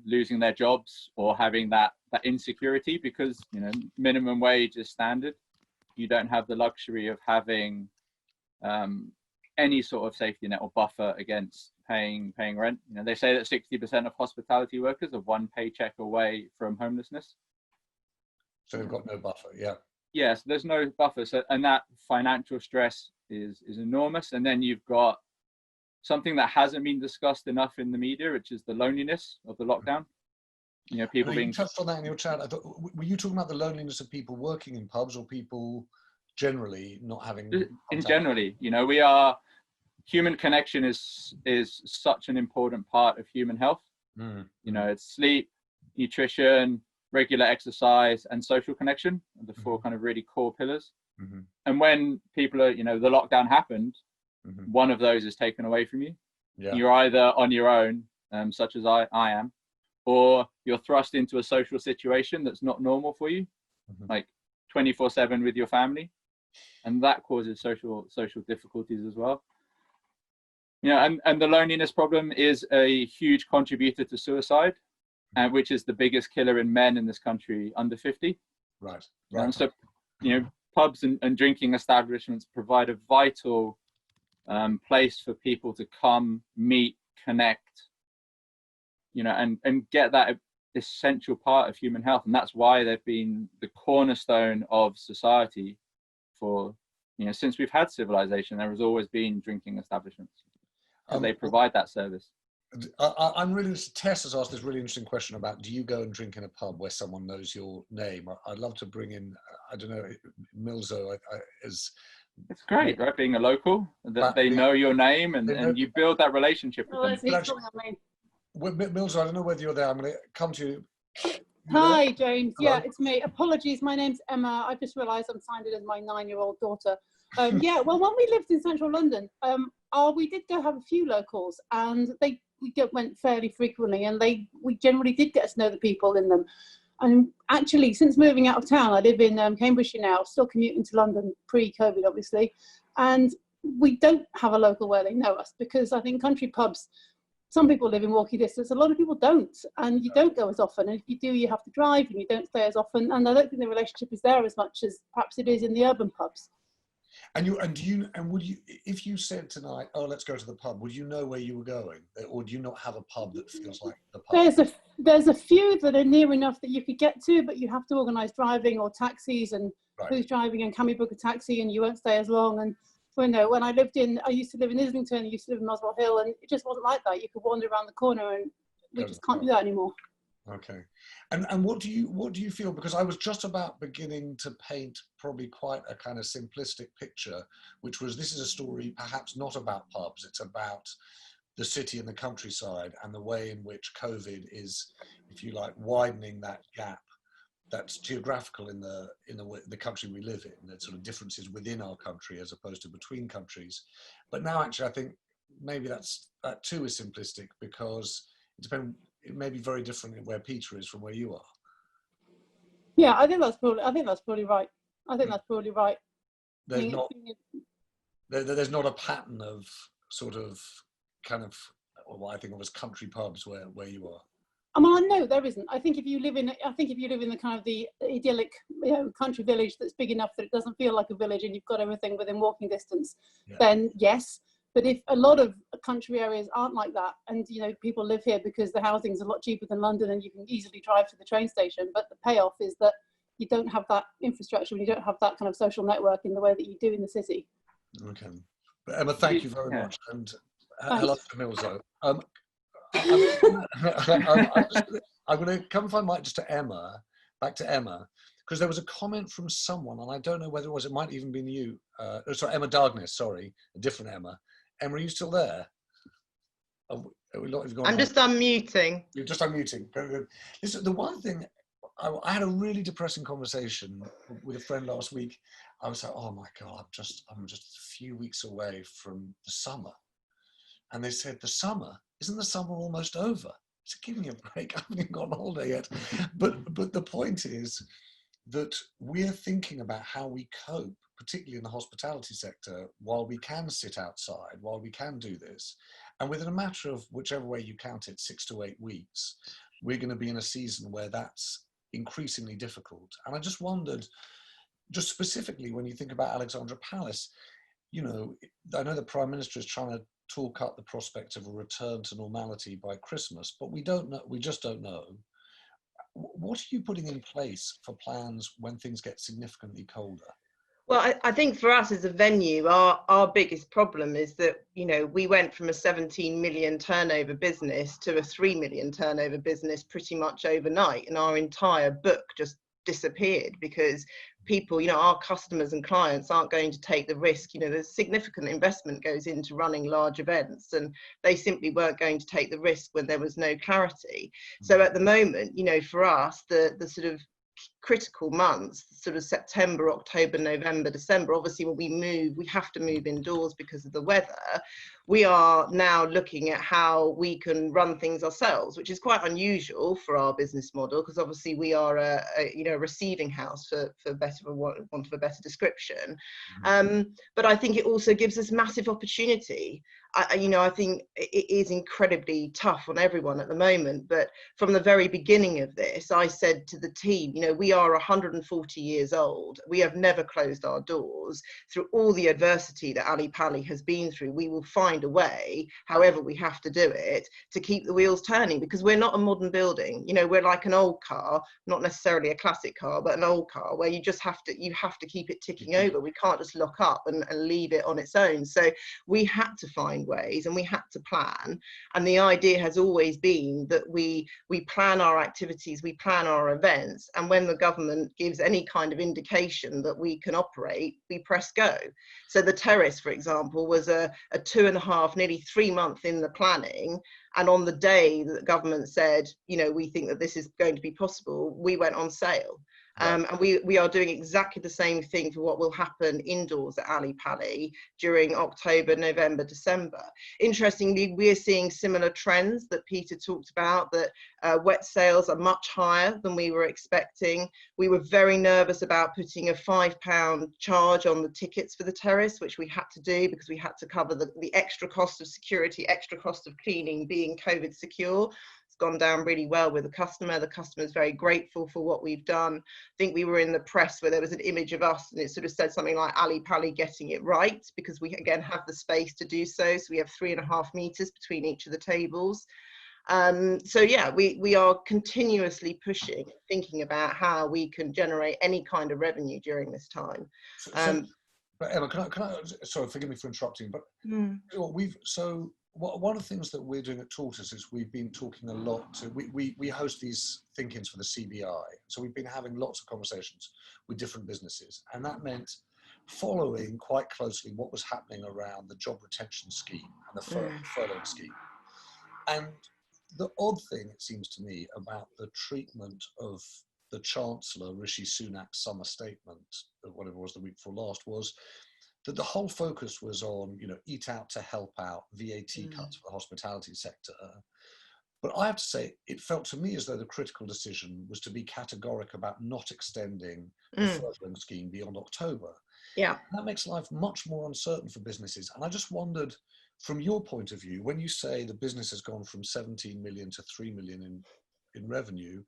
losing their jobs or having that insecurity because minimum wage is standard. You don't have the luxury of having any sort of safety net or buffer against paying rent. They say that 60% of hospitality workers are one paycheck away from homelessness. So they've got no buffer. Yeah. Yes, there's no buffer. So, and that financial stress is enormous. And then you've got something that hasn't been discussed enough in the media, which is the loneliness of the lockdown. People being... You touched on that in your chat. I thought, were you talking about the loneliness of people working in pubs, or people generally not having contact? Generally, human connection is such an important part of human health. It's sleep, nutrition, regular exercise, and social connection, the four kind of really core pillars. And when people are, the lockdown happened, one of those is taken away from you. Yeah. You're either on your own, such as I am, or you're thrust into a social situation that's not normal for you, like 24/7 with your family, and that causes social difficulties as well. And the loneliness problem is a huge contributor to suicide, and which is the biggest killer in men in this country under 50. Right. And so, pubs and drinking establishments provide a vital place for people to come, meet, connect, and get that essential part of human health. And that's why they've been the cornerstone of society for, since we've had civilization. There has always been drinking establishments, and they provide that service. I'm really, Tess has asked this really interesting question about, do you go and drink in a pub where someone knows your name? I'd love to bring in, I don't know, Milzo is... It's great, right? Being a local, that they know your name, and you build that relationship with them. Milzo, I don't know whether you're there. I'm going to come to you. Hi, James. Hello. Yeah, it's me. Apologies, my name's Emma. I just realised I'm signed in as my 9-year-old daughter. Yeah, well, when we lived in central London, we did go have a few locals, and we went fairly frequently, and we generally did get to know the people in them. And actually, since moving out of town, I live in Cambridgeshire now, still commuting to London pre-COVID, obviously. And we don't have a local where they know us, because I think country pubs, some people live in walking distance, a lot of people don't, and you don't go as often. And if you do, you have to drive, and you don't stay as often. And I don't think the relationship is there as much as perhaps it is in the urban pubs. And would you, if you said tonight, oh, let's go to the pub, would you know where you were going, or do you not have a pub that feels like the pub? There's a few that are near enough that you could get to, but you have to organise driving or taxis, and who's driving, and can we book a taxi, and you won't stay as long. And when I used to live in Islington, I used to live in Muswell Hill, and it just wasn't like that. You could wander around the corner, and we just can't do that anymore. Okay, and what do you feel? Because I was just about beginning to paint probably quite a kind of simplistic picture, which was, this is a story perhaps not about pubs, it's about the city and the countryside, and the way in which COVID is, if you like, widening that gap that's geographical in the country we live in, the sort of differences within our country as opposed to between countries. But now actually I think maybe that too is simplistic, because it may be very different where Peter is from where you are. Yeah, I think that's probably right. I think that's probably right. There's not a pattern of sort of kind of what I think of as country pubs where you are. I mean, no, there isn't. I think if you live in the kind of the idyllic, country village that's big enough that it doesn't feel like a village, and you've got everything within walking distance, then yes. But if a lot of country areas aren't like that, and people live here because the housing's a lot cheaper than London, and you can easily drive to the train station, but the payoff is that you don't have that infrastructure, and you don't have that kind of social network in the way that you do in the city. Okay, but Emma, thank you very much, and hello to Milzo. I'm going to come, if I might, just back to Emma, because there was a comment from someone, and I don't know whether it might even been you. Sorry, Emma Dagnes, sorry, a different Emma. Emma, are you still there? I'm just unmuting. You're just unmuting. Very good. Listen, the one thing, I had a really depressing conversation with a friend last week. I was like, oh my God, I'm just a few weeks away from the summer. And they said, isn't the summer almost over? So give me a break, I haven't even got on holiday yet. But the point is that we're thinking about how we cope, particularly in the hospitality sector, while we can sit outside, while we can do this. And within a matter of whichever way you count it, 6 to 8 weeks, we're going to be in a season where that's increasingly difficult. And I just wondered, just specifically when you think about Alexandra Palace, I know the Prime Minister is trying to talk up the prospect of a return to normality by Christmas, but we just don't know. What are you putting in place for plans when things get significantly colder? Well, I think for us as a venue, our biggest problem is that, we went from a 17 million turnover business to a 3 million turnover business pretty much overnight, and our entire book just disappeared because people, our customers and clients aren't going to take the risk. There's significant investment goes into running large events, and they simply weren't going to take the risk when there was no clarity. So at the moment, for us, the sort of critical months, sort of September, October, November, December, obviously when we move, we have to move indoors because of the weather. We are now looking at how we can run things ourselves, which is quite unusual for our business model, because obviously we are a receiving house for want of a better description. But I think it also gives us massive opportunity. I think it is incredibly tough on everyone at the moment, but from the very beginning of this, I said to the team, we are 140 years old. We have never closed our doors. Through all the adversity that Ali Pali has been through, we will find a way, however we have to do it, to keep the wheels turning, because we're not a modern building. We're like an old car, not necessarily a classic car, but an old car where you have to keep it ticking over. We can't just lock up and leave it on its own. So we had to find ways, and we had to plan. And the idea has always been that we plan our activities, we plan our events, and when the government gives any kind of indication that we can operate, we press go. So the terrace, for example, was a 2.5, nearly 3 month in the planning, and on the day that the government said, we think that this is going to be possible, we went on sale. And we are doing exactly the same thing for what will happen indoors at Ali Pali during October, November, December. Interestingly, we're seeing similar trends that Peter talked about, that wet sales are much higher than we were expecting. We were very nervous about putting a £5 charge on the tickets for the terrace, which we had to do because we had to cover the extra cost of security, extra cost of cleaning, being COVID secure. Gone down really well with the customer. The customer is very grateful for what we've done. I think we were in the press where there was an image of us and it sort of said something like Ali Pali getting it right, because we again have the space to do so. So we have 3.5 meters between each of the tables. So yeah, we are continuously pushing, thinking about how we can generate any kind of revenue during this time. But Emma, can I sorry, forgive me for interrupting, but one of the things that we're doing at Tortoise is we've been talking a lot to, we host these think-ins for the CBI. So we've been having lots of conversations with different businesses. And that meant following quite closely what was happening around the job retention scheme and the furlough scheme. And the odd thing, it seems to me, about the treatment of the Chancellor, Rishi Sunak's summer statement, whatever it was the week before last, was that the whole focus was on, eat out to help out, VAT cuts for the hospitality sector. But I have to say, it felt to me as though the critical decision was to be categoric about not extending the furloughing scheme beyond October. Yeah. That makes life much more uncertain for businesses. And I just wondered, from your point of view, when you say the business has gone from 17 million to 3 million in revenue,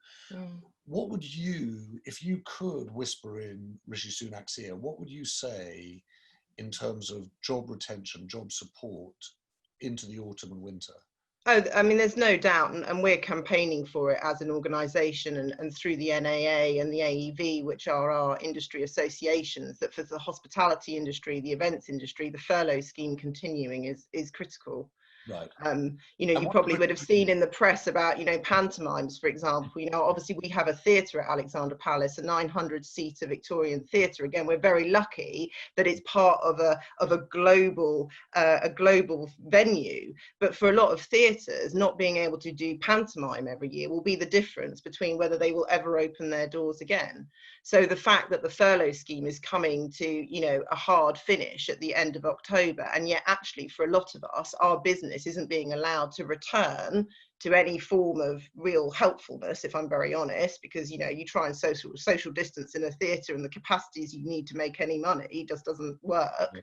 what would you, if you could whisper in Rishi Sunak's ear, what would you say in terms of job retention, job support into the autumn and winter? Oh, I mean, there's no doubt, and we're campaigning for it as an organisation and through the NAA and the AEV, which are our industry associations, that for the hospitality industry, the events industry, the furlough scheme continuing is critical. Right. You probably would have seen in the press about, pantomimes, for example. Obviously we have a theatre at Alexandra Palace, a 900-seater Victorian theatre. Again, we're very lucky that it's part of a global venue. But for a lot of theatres, not being able to do pantomime every year will be the difference between whether they will ever open their doors again. So the fact that the furlough scheme is coming to, a hard finish at the end of October, and yet actually for a lot of us, our business isn't being allowed to return to any form of real helpfulness, if I'm very honest, because you try and social distance in a theatre, and the capacities you need to make any money just doesn't work.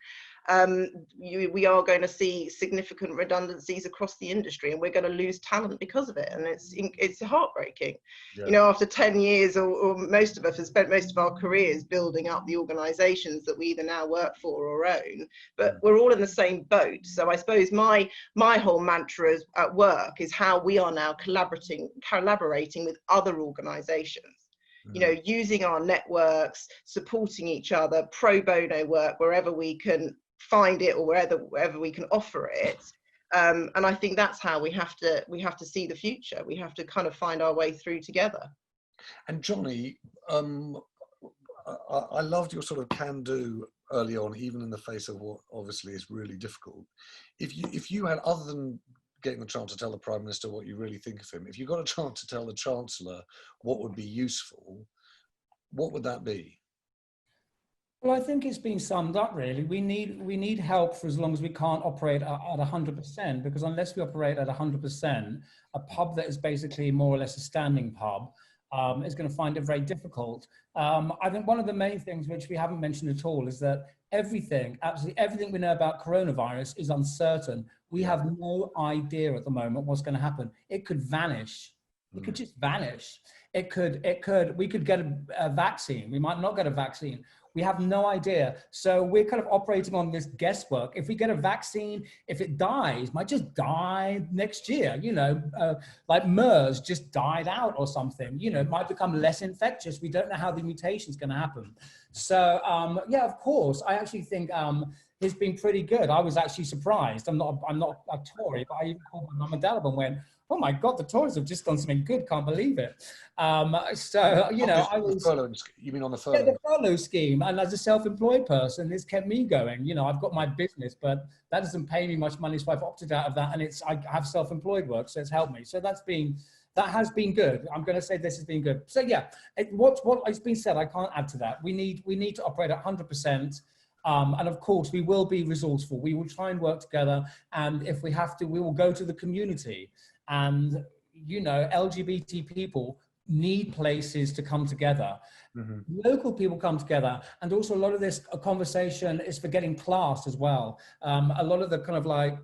We are going to see significant redundancies across the industry, and we're going to lose talent because of it, and it's heartbreaking. After 10 years, or most of us have spent most of our careers building up the organisations that we either now work for or own, but we're all in the same boat. So I suppose my whole mantra at work is how we are now collaborating with other organisations. Using our networks, supporting each other, pro bono work wherever we can find it or wherever we can offer it. And I think that's how we have to see the future. We have to kind of find our way through together. And Jonny, I loved your sort of can-do early on, even in the face of what obviously is really difficult. If you had, other than getting the chance to tell the Prime Minister what you really think of him, if you got a chance to tell the Chancellor what would be useful, what would that be? Well, I think it's been summed up really. We need help for as long as we can't operate at 100%, because unless we operate at 100%, a pub that is basically more or less a standing pub is going to find it very difficult. I think one of the main things which we haven't mentioned at all is that absolutely everything we know about coronavirus is uncertain. We have no idea at the moment what's going to happen. It could vanish. It could just vanish. We could get a vaccine. We might not get a vaccine. We have no idea. So we're kind of operating on this guesswork. If we get a vaccine, if it dies, might just die next year, like MERS just died out or something, it might become less infectious. We don't know how the mutation is going to happen. So yeah, of course, I actually think it's been pretty good. I was actually surprised. I'm not a Tory, but I even called my mum and dad up and went, oh my God, the Tories have just done something good. Can't believe it. I was. You mean on the furlough? Yeah, the furlough scheme. And as a self-employed person, it's kept me going. I've got my business, but that doesn't pay me much money. So I've opted out of that. And I have self-employed work. So it's helped me. So that's been that has been good. I'm going to say this has been good. So yeah, what has been said, I can't add to that. We need to operate at 100%. And of course, we will be resourceful. We will try and work together. And if we have to, we will go to the community. And, you know, LGBT people need places to come together. Mm-hmm. Local people come together. And also a lot of this conversation is for getting class as well. A lot of the kind of like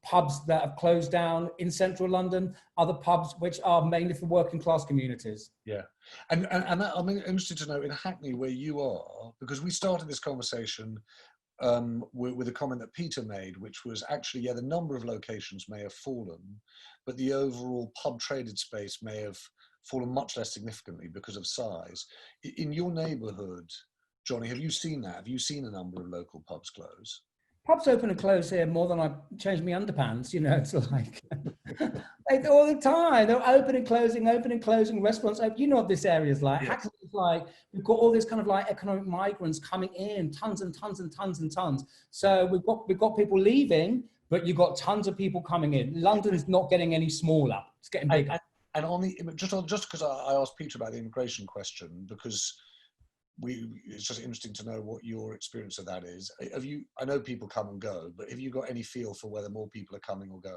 pubs that have closed down in central London, other pubs which are mainly for working class communities. Yeah. And I'm interested to know in Hackney where you are, because we started this conversation with a comment that Peter made, which was actually, yeah, the number of locations may have fallen, but the overall pub traded space may have fallen much less significantly because of size. In your neighbourhood, Jonny, have you seen that? Have you seen a number of local pubs close? Pubs open and close here more than I change my underpants, you know, it's like, all the time, they're open and closing, restaurants open. You know what this area is like. Yes. Hackney is like, we've got all this kind of like economic migrants coming in, tons and tons and tons and tons. So we've got people leaving, but you've got tons of people coming in. London is not getting any smaller, it's getting bigger. And on the, just because I asked Peter about the immigration question, because it's just interesting to know what your experience of that is. I know people come and go, but have you got any feel for whether more people are coming or going?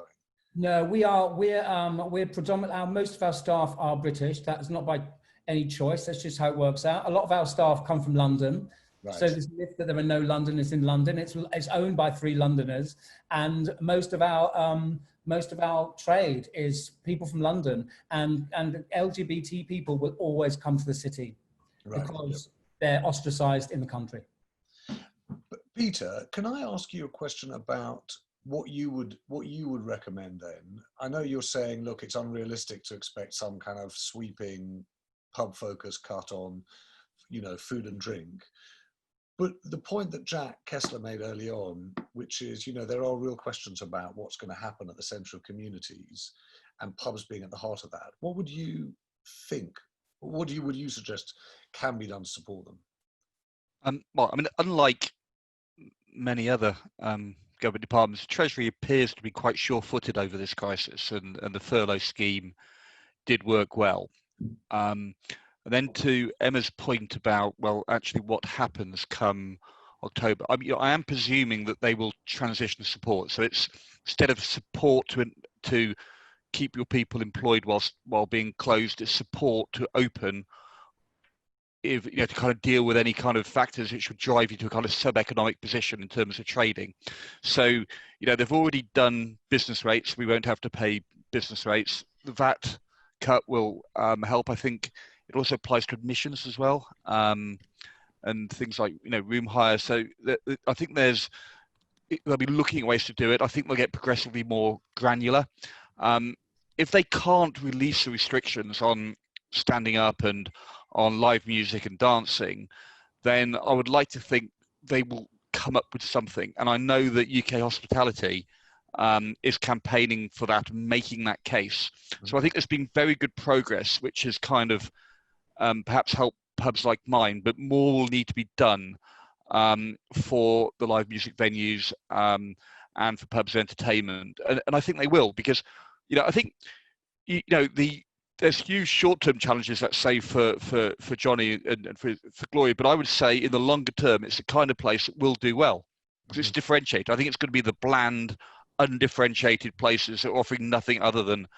No, we're predominantly, most of our staff are British. That's not by any choice. That's just how it works out. A lot of our staff come from London. Right. So there's myth that there are no Londoners in London. It's owned by 3 Londoners, and most of our trade is people from London, and LGBT people will always come to the city, right, because they're ostracized in the country. But Peter, can I ask you a question about what you would recommend then? I know you're saying, look, it's unrealistic to expect some kind of sweeping pub focus cut on, you know, food and drink. But the point that Jack Kessler made early on, which is, you know, there are real questions about what's going to happen at the central communities and pubs being at the heart of that. What would you think? Would you suggest can be done to support them? Well, I mean, unlike many other government departments, Treasury appears to be quite sure-footed over this crisis, and the furlough scheme did work well. And then to Emma's point about, well, actually what happens come October, I am presuming that they will transition support. So it's instead of support to keep your people employed while being closed, it's support to open, if you know, to kind of deal with any kind of factors which would drive you to a kind of sub-economic position in terms of trading. So, you know, they've already done business rates. We won't have to pay business rates. The VAT cut will help. I think it also applies to admissions as well, and things like, you know, room hire. So I think they'll be looking at ways to do it. I think they'll get progressively more granular. If they can't release the restrictions on standing up and on live music and dancing, then I would like to think they will come up with something. And I know that UK Hospitality is campaigning for that, making that case. So I think there's been very good progress, which has kind of perhaps helped pubs like mine, but more will need to be done for the live music venues and for pubs entertainment. And I think they will, because, you know, I think, you know, there's huge short-term challenges, let's say, for Jonny and for Gloria, but I would say in the longer term, it's the kind of place that will do well, because it's differentiated. I think it's going to be the bland, undifferentiated places that are offering nothing other than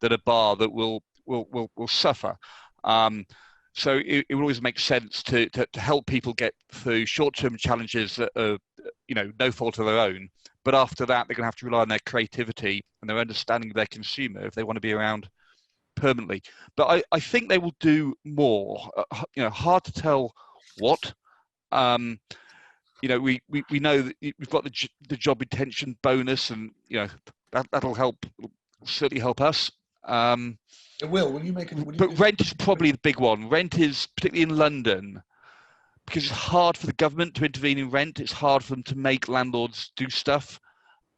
a bar that will suffer. So it would always make sense to help people get through short-term challenges that are, you know, no fault of their own. But after that, they're going to have to rely on their creativity and their understanding of their consumer if they want to be around permanently. But I think they will do more. You know, hard to tell what. You know, we know that we've got the job retention bonus, and you know that'll help, certainly help us. It will. Will you make it? But rent is probably the big one. Rent is, particularly in London, because it's hard for the government to intervene in rent. It's hard for them to make landlords do stuff.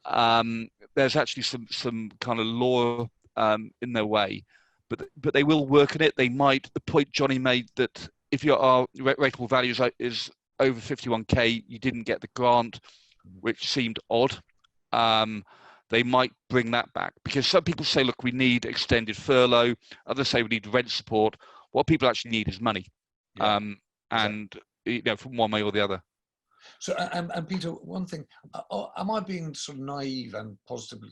There's actually some kind of law in their way, but they will work on it. They might. The point Jonny made, that if your rateable value is over 51k, you didn't get the grant, which seemed odd. they might bring that back, because some people say, look, we need extended furlough. Others say we need rent support. What people actually need is money, and you know, from one way or the other. So, and Peter, one thing, am I being sort of naive and possibly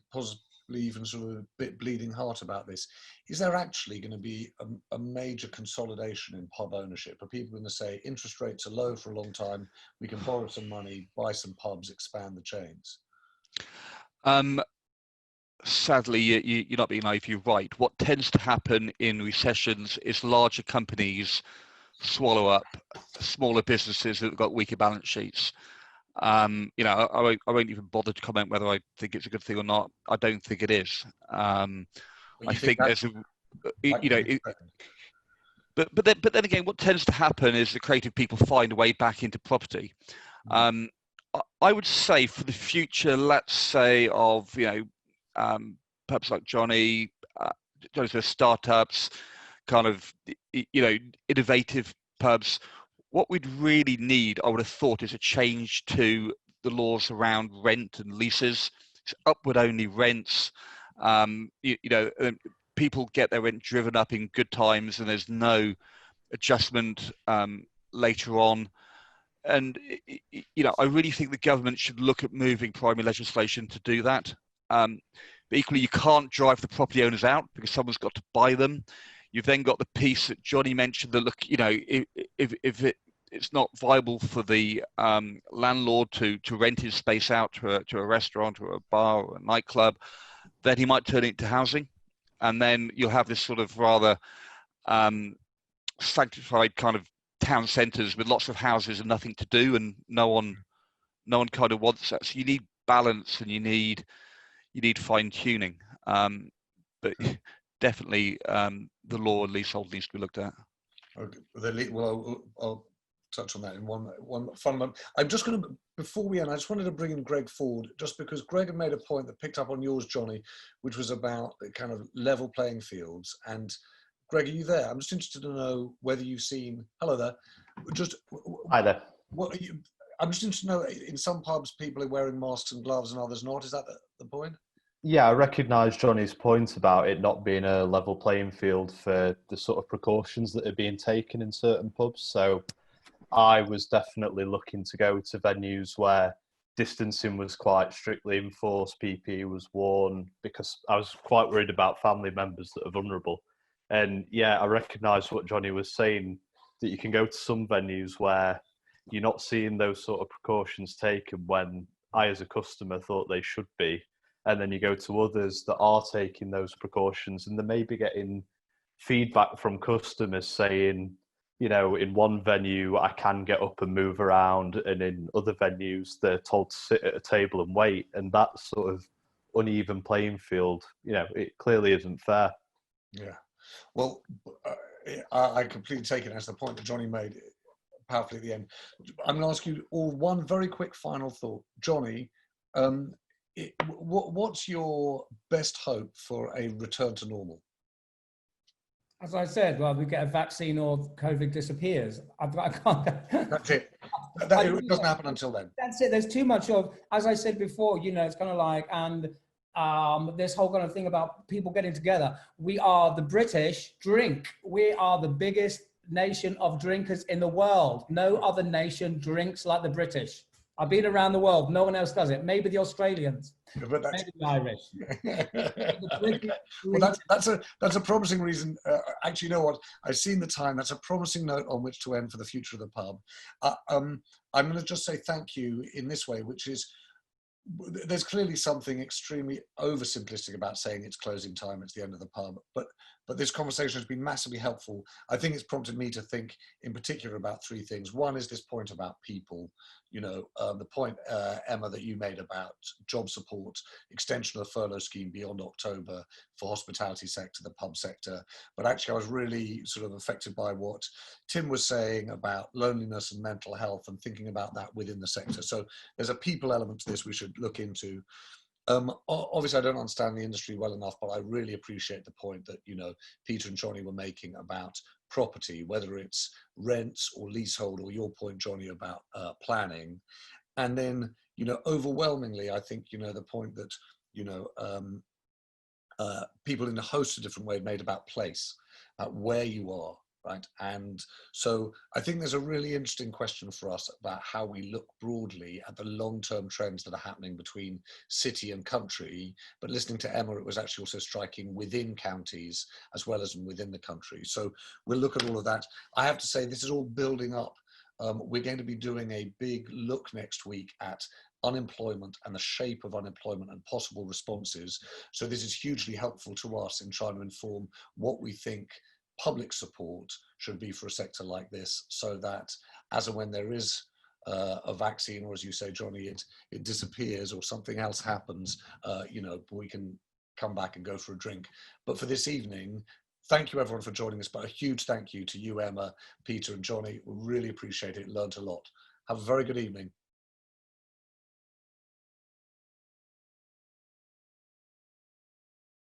even sort of a bit bleeding heart about this? Is there actually going to be a major consolidation in pub ownership? Are people going to say interest rates are low for a long time, we can borrow some money, buy some pubs, expand the chains? Sadly, you're not being naive, you're right. What tends to happen in recessions is larger companies swallow up smaller businesses that have got weaker balance sheets. You know, I won't even bother to comment whether I think it's a good thing or not. I don't think it is. I think there's a, you know, but then again, what tends to happen is the creative people find a way back into property. I would say for the future, let's say of, you know, perhaps like Jonny's startups, kind of, you know, innovative pubs. What we'd really need, I would have thought, is a change to the laws around rent and leases. It's upward only rents. You know, people get their rent driven up in good times, and there's no adjustment later on. And you know, I really think the government should look at moving primary legislation to do that. But equally, you can't drive the property owners out, because someone's got to buy them. You've then got the piece that Jonny mentioned that, look, you know, if it's not viable for the landlord to rent his space out to a restaurant or a bar or a nightclub, then he might turn it into housing, and then you'll have this sort of rather sanctified kind of town centres with lots of houses and nothing to do, and no one kind of wants that. So you need balance, and you need fine tuning. But definitely the law and leasehold needs to be looked at. Okay. Well, I'll touch on that in one fundamental. I'm just going to, before we end, I just wanted to bring in Greg Ford, just because Greg had made a point that picked up on yours, Jonny, which was about the kind of level playing fields. And Greg, are you there? I'm just interested to know whether you've seen. Hello there. Just hi there. What are you? I'm just interested to know. In some pubs, people are wearing masks and gloves, and others not. Is that the point? Yeah, I recognise Jonny's point about it not being a level playing field for the sort of precautions that are being taken in certain pubs. So I was definitely looking to go to venues where distancing was quite strictly enforced, PPE was worn, because I was quite worried about family members that are vulnerable. And yeah, I recognise what Jonny was saying, that you can go to some venues where you're not seeing those sort of precautions taken when I, as a customer, thought they should be. And then you go to others that are taking those precautions, and they may be getting feedback from customers saying, you know, in one venue I can get up and move around, and in other venues they're told to sit at a table and wait. And that sort of uneven playing field, you know, it clearly isn't fair. Yeah. Well, I completely take it as the point that Jonny made powerfully at the end. I'm going to ask you all one very quick final thought. Jonny, what's your best hope for a return to normal? As I said, well, we get a vaccine or COVID disappears. I can't. That's it. It doesn't happen until then. That's it. There's too much of, as I said before, you know, it's kind of like, and this whole kind of thing about people getting together. We are the British drink. We are the biggest nation of drinkers in the world. No other nation drinks like the British. I've been around the world. No one else does it. Maybe the Australians, maybe the Irish. Well, that's a promising reason. Actually, you know what? I've seen the time. That's a promising note on which to end for the future of the pub. I'm going to just say thank you in this way, which is, there's clearly something extremely oversimplistic about saying it's closing time, it's the end of the pub, but this conversation has been massively helpful. I think it's prompted me to think in particular about three things. One is this point about people, you know, the point, Emma, that you made about job support, extension of the furlough scheme beyond October for hospitality sector, the pub sector. But actually I was really sort of affected by what Tim was saying about loneliness and mental health, and thinking about that within the sector. So there's a people element to this we should look into. Obviously I don't understand the industry well enough, but I really appreciate the point that, you know, Peter and Jonny were making about property, whether it's rents or leasehold, or your point, Jonny, about planning. And then, you know, overwhelmingly, I think, you know, the point that, you know, people in a host of different ways made about place, where you are, right? And so I think there's a really interesting question for us about how we look broadly at the long-term trends that are happening between city and country. But listening to Emma, it was actually also striking within counties as well as within the country. So we'll look at all of that. I have to say, this is all building up. We're going to be doing a big look next week at unemployment and the shape of unemployment and possible responses. So this is hugely helpful to us in trying to inform what we think public support should be for a sector like this, so that as and when there is a vaccine, or as you say, Jonny, it disappears or something else happens, you know, we can come back and go for a drink. But for this evening, thank you everyone for joining us, but a huge thank you to you, Emma, Peter and Jonny. We really appreciate it, learned a lot. Have a very good evening.